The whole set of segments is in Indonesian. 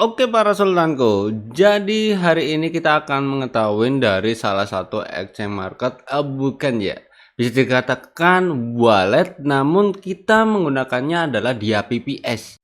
Oke para sultanku, jadi hari ini kita akan mengetahui dari salah satu exchange market, bukan ya, bisa dikatakan wallet, namun kita menggunakannya adalah dia PPS.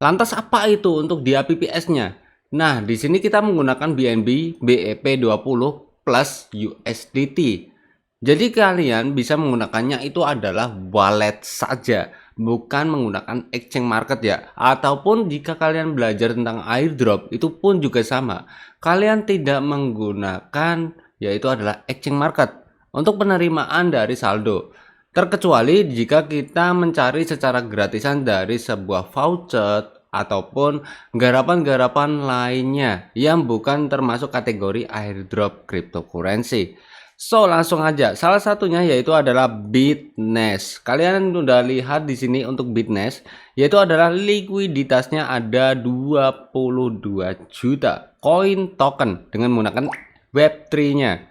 Lantas apa itu untuk dia PPS-nya? Nah, di sini kita menggunakan BNB BEP20 plus USDT. Jadi kalian bisa menggunakannya itu adalah wallet saja, bukan menggunakan exchange market ya. Ataupun jika kalian belajar tentang airdrop, itu pun juga sama. Kalian tidak menggunakan yaitu adalah exchange market untuk penerimaan dari saldo. Terkecuali jika kita mencari secara gratisan dari sebuah voucher ataupun garapan-garapan lainnya yang bukan termasuk kategori airdrop cryptocurrency. So, langsung aja. Salah satunya yaitu adalah Bitness. Kalian udah lihat di sini untuk Bitness, yaitu adalah likuiditasnya ada 22 juta koin token dengan menggunakan Web3-nya.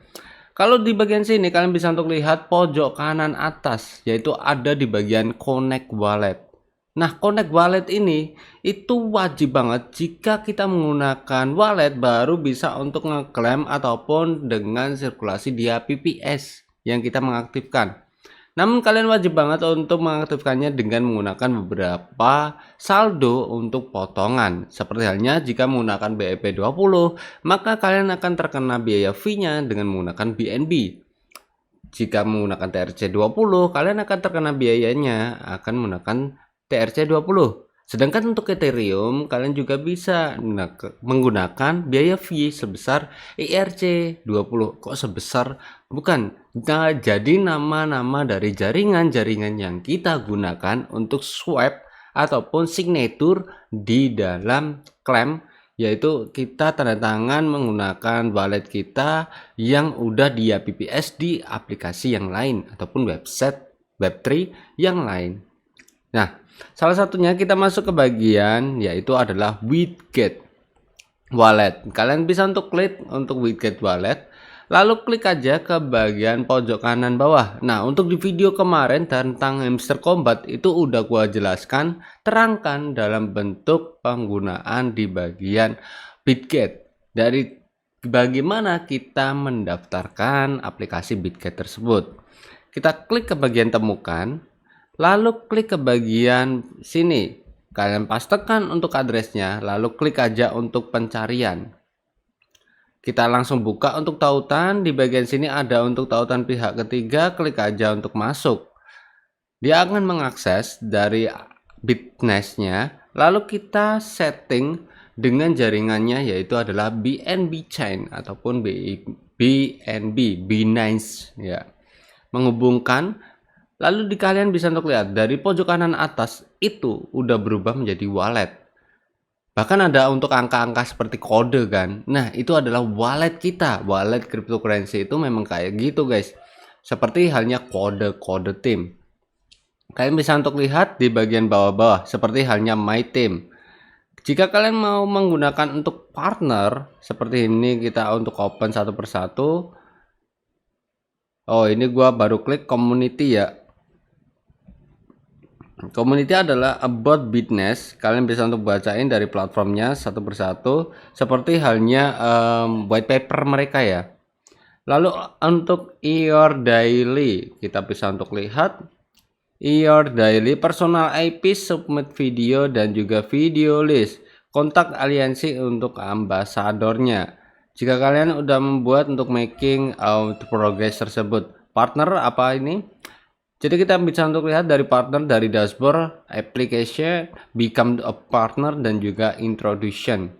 Kalau di bagian sini kalian bisa untuk lihat pojok kanan atas, yaitu ada di bagian Connect Wallet. Nah, Connect Wallet ini itu wajib banget jika kita menggunakan wallet baru bisa untuk ngeklaim ataupun dengan sirkulasi dia PPS yang kita mengaktifkan. Namun kalian wajib banget untuk mengaktifkannya dengan menggunakan beberapa saldo untuk potongan. Seperti halnya jika menggunakan BEP20, maka kalian akan terkena biaya fee-nya dengan menggunakan BNB. Jika menggunakan TRC20, kalian akan terkena biayanya akan menggunakan TRC20. Sedangkan untuk Ethereum, kalian juga bisa menggunakan biaya fee sebesar ERC20. Kok sebesar? Bukan. Nah, jadi nama-nama dari jaringan-jaringan yang kita gunakan untuk swap ataupun signature di dalam claim, yaitu kita tanda tangan menggunakan wallet kita yang udah di PPS di aplikasi yang lain ataupun website Web3 yang lain. Nah, salah satunya kita masuk ke bagian yaitu adalah widget wallet. Kalian bisa untuk klik untuk widget wallet, lalu klik aja ke bagian pojok kanan bawah. Nah, untuk di video kemarin tentang hamster combat itu udah gua jelaskan, terangkan dalam bentuk penggunaan di bagian widget. Dari bagaimana kita mendaftarkan aplikasi widget tersebut. Kita klik ke bagian temukan. Lalu klik ke bagian sini, kalian pastekan untuk addressnya, lalu klik aja untuk pencarian. Kita langsung buka untuk tautan, di bagian sini ada untuk tautan pihak ketiga, klik aja untuk masuk. Dia akan mengakses dari Bitness-nya, lalu kita setting dengan jaringannya yaitu adalah BNB Chain ataupun BNB Binance ya. Menghubungkan. Lalu kalian bisa untuk lihat dari pojok kanan atas itu udah berubah menjadi wallet. Bahkan ada untuk angka-angka seperti kode kan. Nah, itu adalah wallet kita. Wallet cryptocurrency itu memang kayak gitu guys. Seperti halnya kode-kode tim. Kalian bisa untuk lihat di bagian bawah-bawah seperti halnya my team. Jika kalian mau menggunakan untuk partner seperti ini, kita untuk open satu persatu. Oh, ini gua baru klik community ya. Community adalah about Bitness. Kalian bisa untuk bacain dari platformnya satu persatu seperti halnya white paper mereka ya. Lalu untuk your daily kita bisa untuk lihat your daily personal IP, submit video dan juga video list, kontak aliansi untuk ambasadornya. Jika kalian udah membuat untuk making progress tersebut, partner apa ini? Jadi kita bisa untuk lihat dari partner, dari dashboard, application, become a partner, dan juga introduction.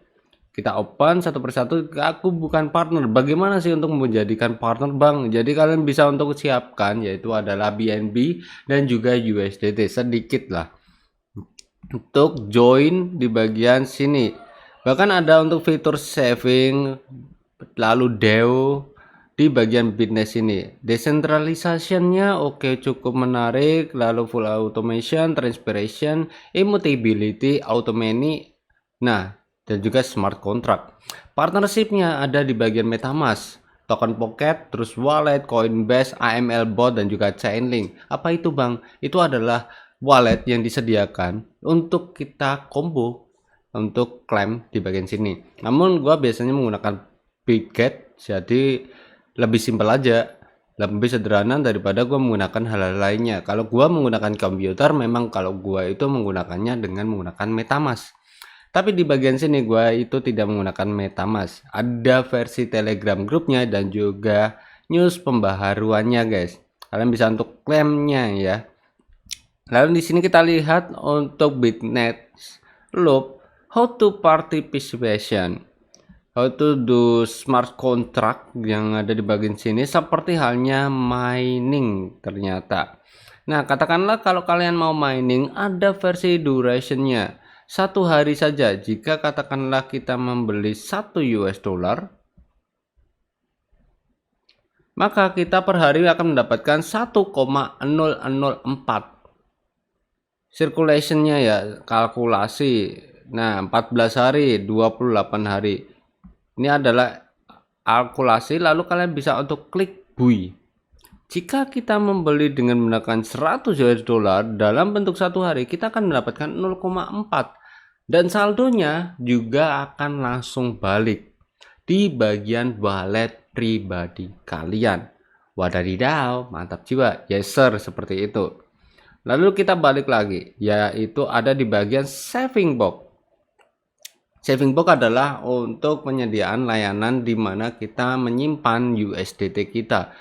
Kita open satu persatu. Aku bukan partner. Bagaimana sih untuk menjadikan partner bang? Jadi kalian bisa untuk siapkan yaitu adalah BNB dan juga USDT sedikit lah. Untuk join di bagian sini. Bahkan ada untuk fitur saving, lalu DEO. Di bagian Bitness ini decentralizationnya oke, cukup menarik, lalu full automation, transparency, immutability, autonomy. Nah, dan juga smart contract. Partnershipnya ada di bagian MetaMask, Token Pocket, terus wallet, Coinbase, AML Bot, dan juga Chainlink. Apa itu Bang? Itu adalah wallet yang disediakan untuk kita combo untuk klaim di bagian sini. Namun gua biasanya menggunakan Bitget, jadi lebih simpel aja, lebih sederhana daripada gua menggunakan hal-hal lainnya. Kalau gua menggunakan komputer, memang kalau gua itu menggunakannya dengan menggunakan MetaMask. Tapi di bagian sini gua itu tidak menggunakan MetaMask. Ada versi Telegram grupnya dan juga news pembaharuannya, guys. Kalian bisa untuk klaimnya ya. Lalu di sini kita lihat untuk Bitnet Loop, how to participation, how to do smart contract yang ada di bagian sini seperti halnya mining ternyata. Nah, katakanlah kalau kalian mau mining, ada versi durationnya 1 hari saja. Jika katakanlah kita membeli 1 US dollar, maka kita per hari akan mendapatkan 1,004 circulationnya ya, kalkulasi. Nah, 14 hari, 28 hari. Ini adalah kalkulasi, lalu kalian bisa untuk klik buy. Jika kita membeli dengan menggunakan 100 US dollar dalam bentuk 1 hari, kita akan mendapatkan 0,4 dan saldonya juga akan langsung balik di bagian wallet pribadi kalian. Wadadidaw, mantap jiwa. Yes sir, seperti itu. Lalu kita balik lagi, yaitu ada di bagian saving box. Saving box adalah untuk penyediaan layanan di mana kita menyimpan USDT kita.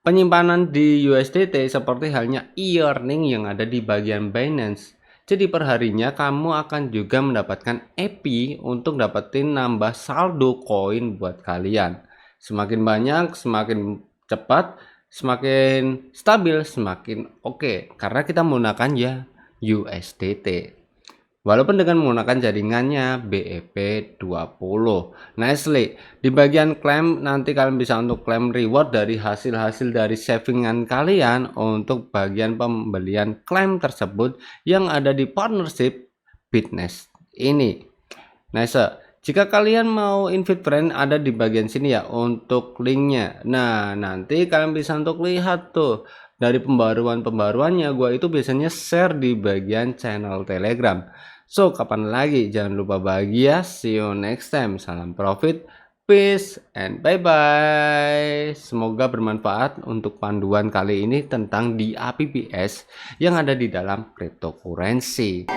Penyimpanan di USDT seperti halnya e-earning yang ada di bagian Binance. Jadi perharinya kamu akan juga mendapatkan EP untuk dapetin nambah saldo koin buat kalian. Semakin banyak, semakin cepat, semakin stabil, semakin oke. Karena kita menggunakan ya USDT. Walaupun dengan menggunakan jaringannya BEP20. Nicely, di bagian klaim nanti kalian bisa untuk klaim reward dari hasil-hasil dari savingan kalian untuk bagian pembelian klaim tersebut yang ada di partnership Bitnet ini. Nice. Jika kalian mau invite friend, ada di bagian sini ya untuk linknya. Nah, nanti kalian bisa untuk lihat tuh dari pembaruannya. Gua itu biasanya share di bagian channel Telegram. So, kapan lagi? Jangan lupa bahagia. See you next time. Salam profit, peace, and bye-bye. Semoga bermanfaat untuk panduan kali ini tentang DApps yang ada di dalam cryptocurrency.